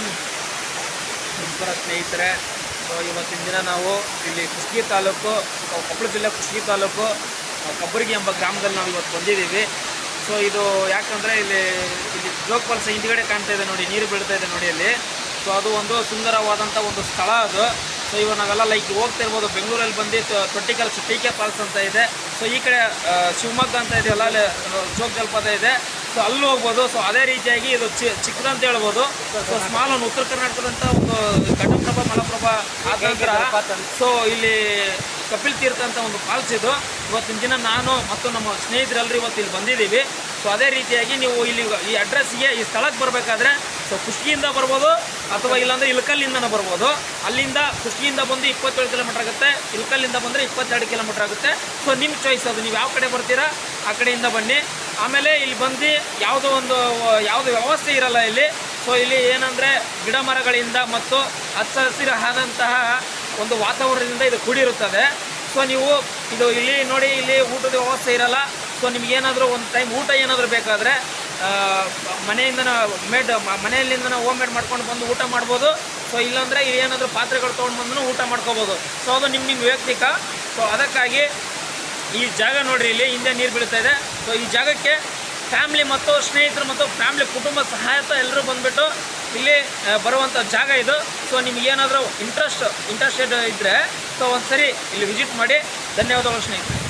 ನಮಸ್ಕಾರ ಸ್ನೇಹಿತರೆ. ಸೊ ಇವತ್ತಿನ ದಿನ ನಾವು ಇಲ್ಲಿ ಕುಷ್ಟಗಿ ತಾಲೂಕು, ಕೊಪ್ಪಳ ಜಿಲ್ಲೆ ಕುಷ್ಟಗಿ ತಾಲೂಕು ಕಬ್ಬರ್ಗಿ ಎಂಬ ಗ್ರಾಮದಲ್ಲಿ ನಾವು ಇವತ್ತು ಬಂದಿದ್ದೀವಿ. ಸೊ ಇದು ಯಾಕಂದರೆ ಇಲ್ಲಿ ಜೋಗ ಫಾಲ್ಸ್ ಹಿಂದ್ಗಡೆ ಕಾಣ್ತಾ ಇದೆ ನೋಡಿ, ನೀರು ಬೀಳ್ತಾ ಇದೆ ನೋಡಿ ಅಲ್ಲಿ. ಸೊ ಅದು ಒಂದು ಸುಂದರವಾದಂಥ ಒಂದು ಸ್ಥಳ ಅದು. ಸೊ ಇವಾಗ ನಾವೆಲ್ಲ ಲೈಕ್ ಹೋಗ್ತಾ ಇರ್ಬೋದು. ಬೆಂಗಳೂರಲ್ಲಿ ಬಂದು ತೊಟ್ಟಿಕಲ್ ಟಿ.ಕೆ. ಫಾಲ್ಸ್ ಅಂತ ಇದೆ. ಸೊ ಈ ಕಡೆ ಶಿವಮೊಗ್ಗ ಅಂತ ಇದೆಯಲ್ಲ, ಅಲ್ಲಿ ಜೋಗ ಜಲಪಾತ ಇದೆ. ಸೊ ಅಲ್ಲಿ ಹೋಗ್ಬೋದು. ಸೊ ಅದೇ ರೀತಿಯಾಗಿ ಇದು ಚಿಕ್ಕದು ಅಂತ ಹೇಳ್ಬೋದು. ಸೊ ಸ್ಮಾಲ್ ಒಂದು ಉತ್ತರ ಕರ್ನಾಟಕದಂಥ ಒಂದು ಘಟಪ್ರಭಾ ಮಲಪ್ರಭಾ ಆದ ನಂತರ ಸೊ ಇಲ್ಲಿ ಕಪಿಲ್ ತೀರ್ಥ ಅಂತ ಒಂದು ಫಾಲ್ಸ್ ಇದು. ಇವತ್ತಿನ ದಿನ ನಾನು ಮತ್ತು ನಮ್ಮ ಸ್ನೇಹಿತರೆಲ್ಲರೂ ಇವತ್ತು ಇಲ್ಲಿ ಬಂದಿದ್ದೀವಿ. ಸೊ ಅದೇ ರೀತಿಯಾಗಿ ನೀವು ಇಲ್ಲಿ ಈ ಅಡ್ರೆಸ್ಗೆ, ಈ ಸ್ಥಳಕ್ಕೆ ಬರಬೇಕಾದ್ರೆ ಸೊ ಕುಷ್ಟಗಿಯಿಂದ ಬರ್ಬೋದು, ಅಥವಾ ಇಲ್ಲಾಂದರೆ ಇಳಕಲ್ಲಿಂದನೂ ಬರ್ಬೋದು. ಅಲ್ಲಿಂದ ಕುಷ್ಟಗಿಯಿಂದ ಬಂದು 27 ಕಿಲೋಮೀಟ್ರ್ ಆಗುತ್ತೆ, ಇಳಕಲ್ಲಿಂದ ಬಂದರೆ 22 ಕಿಲೋಮೀಟ್ರ್ ಆಗುತ್ತೆ. ಸೊ ನಿಮ್ಮ ಚಾಯ್ಸ್ ಅದು, ನೀವು ಯಾವ ಕಡೆ ಬರ್ತೀರಾ ಆ ಕಡೆಯಿಂದ ಬನ್ನಿ. ಆಮೇಲೆ ಇಲ್ಲಿ ಬಂದು ಯಾವುದೇ ವ್ಯವಸ್ಥೆ ಇರಲ್ಲ ಇಲ್ಲಿ. ಸೊ ಇಲ್ಲಿ ಏನಂದರೆ ಗಿಡ ಮರಗಳಿಂದ ಮತ್ತು ಹಚ್ಚ ಹಸಿರಾದಂತಹ ಒಂದು ವಾತಾವರಣದಿಂದ ಇದು ಕೂಡಿರುತ್ತದೆ. ಸೊ ನೀವು ಇಲ್ಲಿ ನೋಡಿ, ಇಲ್ಲಿ ಊಟದ ವ್ಯವಸ್ಥೆ ಇರಲ್ಲ. ಸೊ ನಿಮಗೇನಾದರೂ ಒಂದು ಟೈಮ್ ಊಟ ಏನಾದರೂ ಬೇಕಾದರೆ ಮನೆಯಲ್ಲಿಂದ ಹೋಮ್ ಮೇಡ್ ಮಾಡ್ಕೊಂಡು ಬಂದು ಊಟ ಮಾಡ್ಬೋದು. ಸೊ ಇಲ್ಲಾಂದರೆ ಇಲ್ಲಿ ಏನಾದರೂ ಪಾತ್ರೆಗಳು ತೊಗೊಂಡು ಬಂದು ಊಟ ಮಾಡ್ಕೋಬೋದು. ಸೊ ಅದು ನಿಮ್ಮ ವೈಯಕ್ತಿಕ. ಸೊ ಅದಕ್ಕಾಗಿ ಈ ಜಾಗ ನೋಡಿರಿ, ಇಲ್ಲಿ ಹಿಂದೆ ನೀರು ಬೀಳ್ತಾ ಇದೆ. ಸೊ ಈ ಜಾಗಕ್ಕೆ ಫ್ಯಾಮ್ಲಿ ಮತ್ತು ಸ್ನೇಹಿತರು ಮತ್ತು ಫ್ಯಾಮ್ಲಿ ಕುಟುಂಬ ಸಹಾಯತ ಎಲ್ಲರೂ ಬಂದುಬಿಟ್ಟು ಇಲ್ಲಿ ಬರುವಂಥ ಜಾಗ ಇದು. ಸೊ ನಿಮಗೇನಾದರೂ ಇಂಟ್ರೆಸ್ಟೆಡ್ ಇದ್ದರೆ ಸೊ ಒಂದು ಸರಿ ಇಲ್ಲಿ ವಿಸಿಟ್ ಮಾಡಿ. ಧನ್ಯವಾದಗಳು ಸ್ನೇಹಿತರೆ.